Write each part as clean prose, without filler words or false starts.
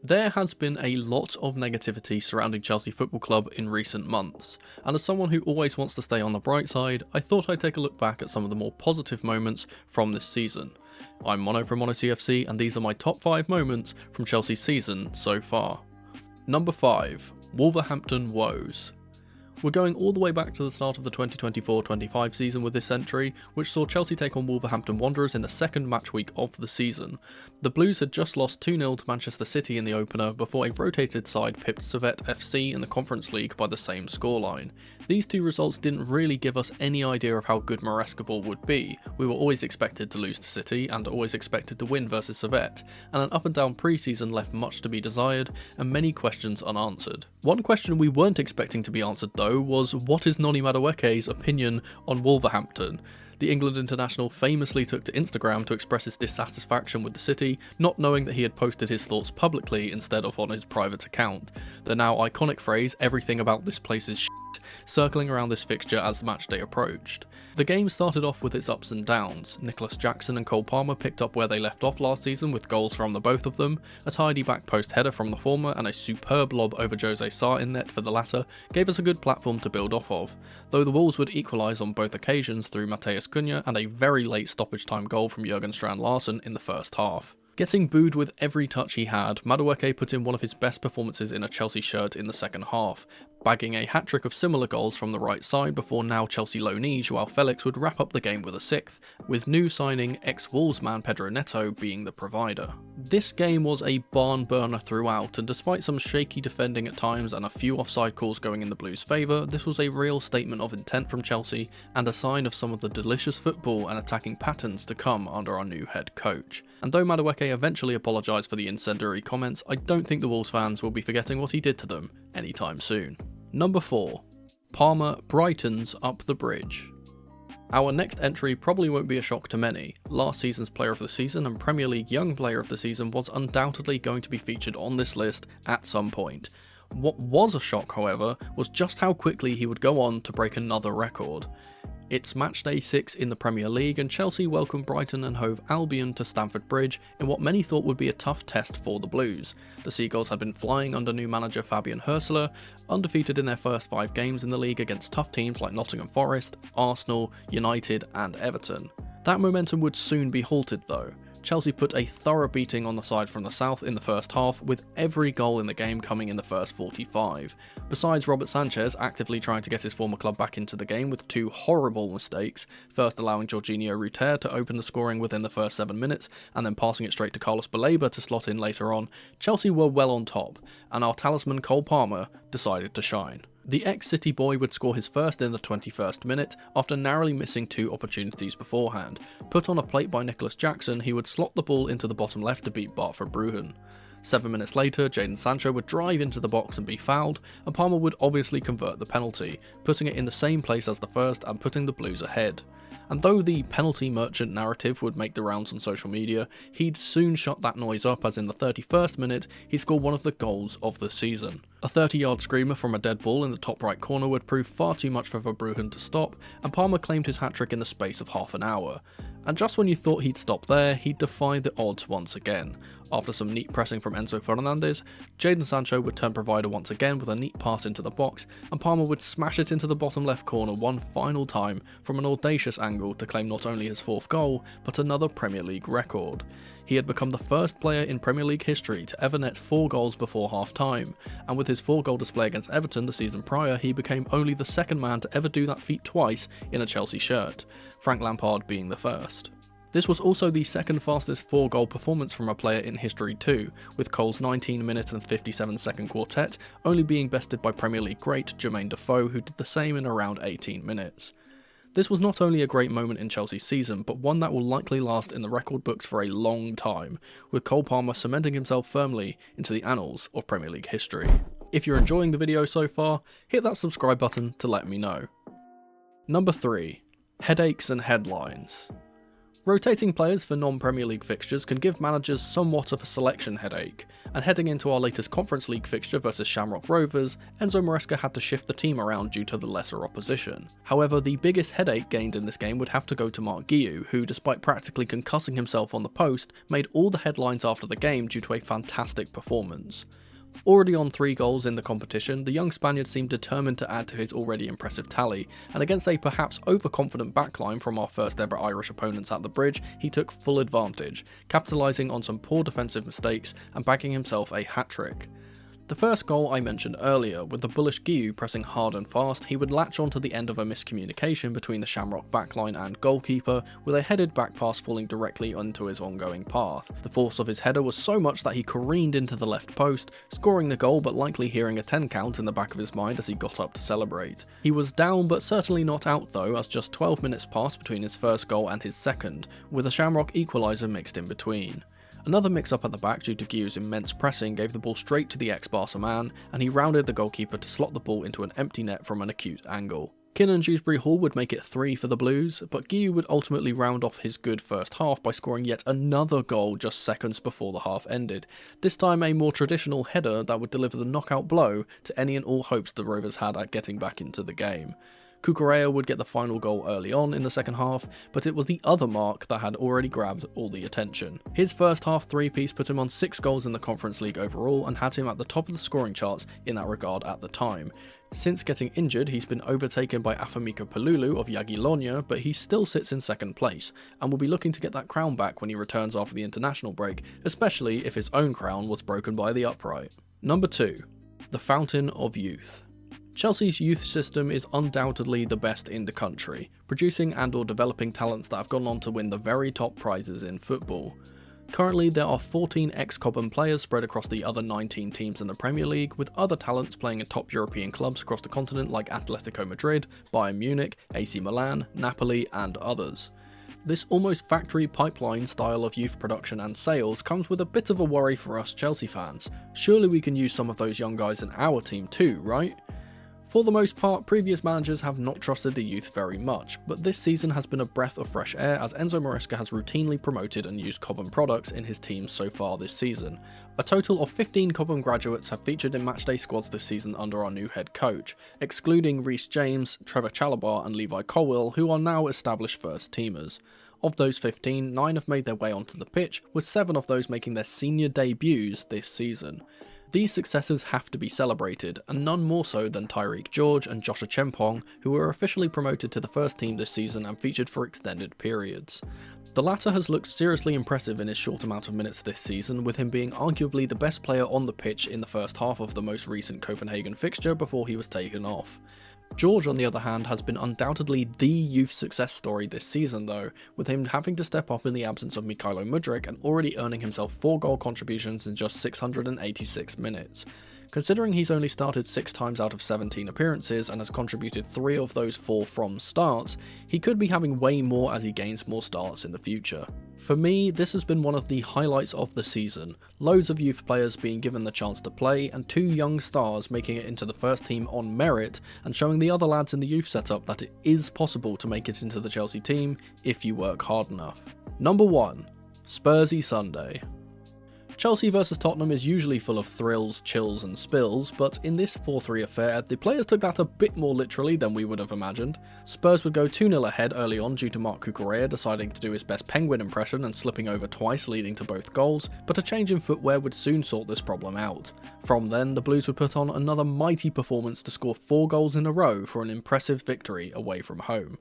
There has been a lot of negativity surrounding Chelsea Football Club in recent months, and as someone who always wants to stay on the bright side, I thought I'd take a look back at some of the more positive moments from this season. I'm Mono from Mono TFC, and these are my top 5 moments from Chelsea's season so far. Number 5. Wolverhampton woes. We're going all the way back to the start of the 2024-25 season with this entry, which saw Chelsea take on Wolverhampton Wanderers in the second match week of the season. The Blues had just lost 2-0 to Manchester City in the opener before a rotated side pipped Servette FC in the Conference League by the same scoreline. These two results didn't really give us any idea of how good Maresca ball would be. We were always expected to lose to City and always expected to win versus Servette, and an up and down pre-season left much to be desired and many questions unanswered. One question we weren't expecting to be answered though was, what is Noni Madueke's opinion on Wolverhampton? The England international famously took to Instagram to express his dissatisfaction with the city, not knowing that he had posted his thoughts publicly instead of on his private account. The now iconic phrase, "everything about this place is shit," circling around this fixture as the match day approached. The game started off with its ups and downs. Nicholas Jackson and Cole Palmer picked up where they left off last season with goals from the both of them. A tidy back post header from the former and a superb lob over Jose Sarr in net for the latter gave us a good platform to build off of, though the Wolves would equalise on both occasions through Matheus Cunha and a very late stoppage time goal from Jurgen Strand Larsen in the first half. Getting booed with every touch he had, Madueke put in one of his best performances in a Chelsea shirt in the second half, bagging a hat-trick of similar goals from the right side before now Chelsea loanee Joao Felix would wrap up the game with a 6th, with new signing ex-Wolves man Pedro Neto being the provider. This game was a barn burner throughout, and despite some shaky defending at times and a few offside calls going in the Blues' favour, this was a real statement of intent from Chelsea and a sign of some of the delicious football and attacking patterns to come under our new head coach. And though Madueke eventually apologised for the incendiary comments, I don't think the Wolves fans will be forgetting what he did to them anytime soon. Number 4. Palmer brightens up the bridge. Our next entry probably won't be a shock to many. Last season's Player of the Season and Premier League Young Player of the Season was undoubtedly going to be featured on this list at some point. What was a shock, however, was just how quickly he would go on to break another record. It's matchday 6 in the Premier League and Chelsea welcomed Brighton and Hove Albion to Stamford Bridge in what many thought would be a tough test for the Blues. The Seagulls had been flying under new manager Fabian Hürzeler, undefeated in their first 5 games in the league against tough teams like Nottingham Forest, Arsenal, United and Everton. That momentum would soon be halted though. Chelsea put a thorough beating on the side from the south in the first half, with every goal in the game coming in the first 45. Besides Robert Sanchez actively trying to get his former club back into the game with 2 horrible mistakes, first allowing Jorginho Ruter to open the scoring within the first 7 minutes, and then passing it straight to Carlos Baleba to slot in later on, Chelsea were well on top, and our talisman Cole Palmer decided to shine. The ex-City boy would score his first in the 21st minute after narrowly missing 2 opportunities beforehand. Put on a plate by Nicholas Jackson, he would slot the ball into the bottom left to beat Bart Verbruggen. 7 minutes later, Jadon Sancho would drive into the box and be fouled, and Palmer would obviously convert the penalty, putting it in the same place as the first and putting the Blues ahead. And though the penalty merchant narrative would make the rounds on social media, he'd soon shut that noise up as in the 31st minute, he scored one of the goals of the season. A 30-yard screamer from a dead ball in the top right corner would prove far too much for Verbruggen to stop, and Palmer claimed his hat-trick in the space of half an hour. And just when you thought he'd stop there, he'd defy the odds once again. After some neat pressing from Enzo Fernandez, Jadon Sancho would turn provider once again with a neat pass into the box, and Palmer would smash it into the bottom left corner one final time from an audacious angle to claim not only his 4th goal, but another Premier League record. He had become the first player in Premier League history to ever net 4 goals before half-time, and with his 4-goal display against Everton the season prior, he became only the second man to ever do that feat twice in a Chelsea shirt, Frank Lampard being the first. This was also the second fastest 4-goal performance from a player in history too, with Cole's 19-minute and 57-second quartet only being bested by Premier League great Jermaine Defoe, who did the same in around 18 minutes. This was not only a great moment in Chelsea's season, but one that will likely last in the record books for a long time, with Cole Palmer cementing himself firmly into the annals of Premier League history. If you're enjoying the video so far, hit that subscribe button to let me know. Number 3. Headaches and headlines. Rotating players for non-Premier League fixtures can give managers somewhat of a selection headache, and heading into our latest Conference League fixture versus Shamrock Rovers, Enzo Maresca had to shift the team around due to the lesser opposition. However, the biggest headache gained in this game would have to go to Marc Guiu, who, despite practically concussing himself on the post, made all the headlines after the game due to a fantastic performance. Already on 3 goals in the competition, the young Spaniard seemed determined to add to his already impressive tally, and against a perhaps overconfident backline from our first ever Irish opponents at the Bridge, he took full advantage, capitalising on some poor defensive mistakes and bagging himself a hat-trick. The first goal I mentioned earlier, with the bullish Guiu pressing hard and fast, he would latch onto the end of a miscommunication between the Shamrock backline and goalkeeper, with a headed back pass falling directly onto his ongoing path. The force of his header was so much that he careened into the left post, scoring the goal but likely hearing a 10 count in the back of his mind as he got up to celebrate. He was down but certainly not out though, as just 12 minutes passed between his first goal and his second, with a Shamrock equaliser mixed in between. Another mix-up at the back due to Guiu's immense pressing gave the ball straight to the ex-Barca man, and he rounded the goalkeeper to slot the ball into an empty net from an acute angle. Kinnan Dewsbury Hall would make it 3 for the Blues, but Guiu would ultimately round off his good first half by scoring yet another goal just seconds before the half ended, this time a more traditional header that would deliver the knockout blow to any and all hopes the Rovers had at getting back into the game. Cucurella would get the final goal early on in the second half, but it was the other Marc that had already grabbed all the attention. His first half three-piece put him on 6 goals in the Conference League overall and had him at the top of the scoring charts in that regard at the time. Since getting injured, he's been overtaken by Afamika Pelulu of Jagiellonia, but he still sits in second place, and will be looking to get that crown back when he returns after the international break, especially if his own crown was broken by the upright. Number 2. The Fountain of Youth. Chelsea's youth system is undoubtedly the best in the country, producing and or developing talents that have gone on to win the very top prizes in football. Currently there are 14 ex-Cobham players spread across the other 19 teams in the Premier League, with other talents playing in top European clubs across the continent like Atletico Madrid, Bayern Munich, AC Milan, Napoli and others. This almost factory pipeline style of youth production and sales comes with a bit of a worry for us Chelsea fans. Surely we can use some of those young guys in our team too, right? For the most part, previous managers have not trusted the youth very much, but this season has been a breath of fresh air as Enzo Maresca has routinely promoted and used Cobham products in his teams so far this season. A total of 15 Cobham graduates have featured in matchday squads this season under our new head coach, excluding Reece James, Trevor Chalobah and Levi Colwill, who are now established first teamers. Of those 15, 9 have made their way onto the pitch, with 7 of those making their senior debuts this season. These successes have to be celebrated, and none more so than Tyreek George and Joshua Chempong, who were officially promoted to the first team this season and featured for extended periods. The latter has looked seriously impressive in his short amount of minutes this season, with him being arguably the best player on the pitch in the first half of the most recent Copenhagen fixture before he was taken off. George, on the other hand, has been undoubtedly the youth success story this season though, with him having to step up in the absence of Mykhailo Mudryk and already earning himself 4 goal contributions in just 686 minutes. Considering he's only started 6 times out of 17 appearances and has contributed 3 of those 4 from starts, he could be having way more as he gains more starts in the future. For me, this has been one of the highlights of the season, loads of youth players being given the chance to play and 2 young stars making it into the first team on merit and showing the other lads in the youth setup that it is possible to make it into the Chelsea team if you work hard enough. Number 1. Spursy Sunday. Chelsea vs Tottenham is usually full of thrills, chills and spills, but in this 4-3 affair, the players took that a bit more literally than we would have imagined. Spurs would go 2-0 ahead early on due to Marc Cucurella deciding to do his best penguin impression and slipping over twice, leading to both goals, but a change in footwear would soon sort this problem out. From then, the Blues would put on another mighty performance to score 4 goals in a row for an impressive victory away from home.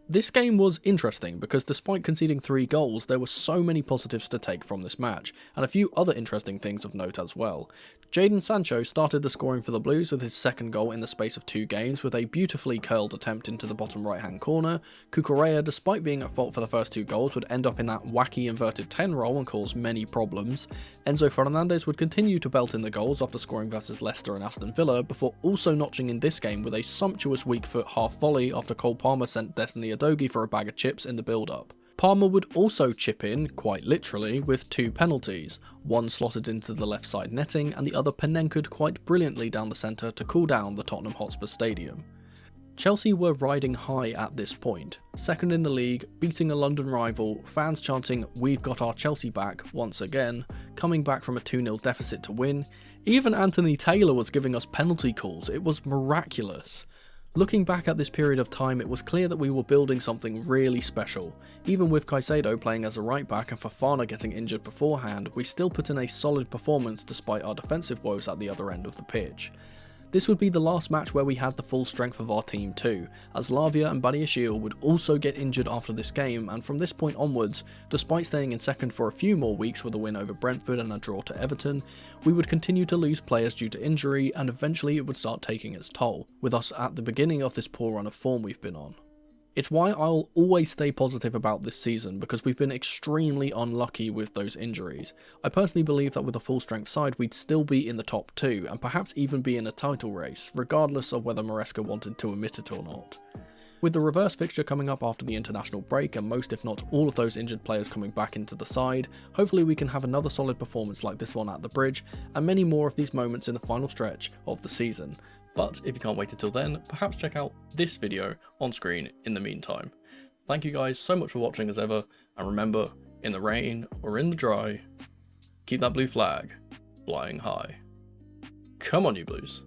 This game was interesting because despite conceding 3 goals, there were so many positives to take from this match, and a few other interesting things of note as well. Jadon Sancho started the scoring for the Blues with his second goal in the space of 2 games with a beautifully curled attempt into the bottom right hand corner. Cucurella, despite being at fault for the first 2 goals, would end up in that wacky inverted 10 role and cause many problems. Enzo Fernandez would continue to belt in the goals after scoring versus Leicester and Aston Villa, before also notching in this game with a sumptuous weak foot half volley after Cole Palmer sent Destiny Udogie for a bag of chips in the build-up. Palmer would also chip in, quite literally, with 2 penalties, one slotted into the left side netting and the other Panenko'd quite brilliantly down the centre to cool down the Tottenham Hotspur Stadium. Chelsea were riding high at this point, second in the league, beating a London rival, fans chanting "We've got our Chelsea back" once again, coming back from a 2-0 deficit to win. Even Anthony Taylor was giving us penalty calls. It was miraculous. Looking back at this period of time, it was clear that we were building something really special. Even with Caicedo playing as a right back and Fofana getting injured beforehand, we still put in a solid performance despite our defensive woes at the other end of the pitch. This would be the last match where we had the full strength of our team too, as Lavia and Badiashile would also get injured after this game, and from this point onwards, despite staying in second for a few more weeks with a win over Brentford and a draw to Everton, we would continue to lose players due to injury, and eventually it would start taking its toll, with us at the beginning of this poor run of form we've been on. It's why I'll always stay positive about this season, because we've been extremely unlucky with those injuries. I personally believe that with a full strength side we'd still be in the top 2, and perhaps even be in a title race, regardless of whether Maresca wanted to admit it or not. With the reverse fixture coming up after the international break and most if not all of those injured players coming back into the side, hopefully we can have another solid performance like this one at the Bridge, and many more of these moments in the final stretch of the season. But if you can't wait until then, perhaps check out this video on screen in the meantime. Thank you guys so much for watching as ever, and remember, in the rain or in the dry, keep that blue flag flying high. Come on you Blues.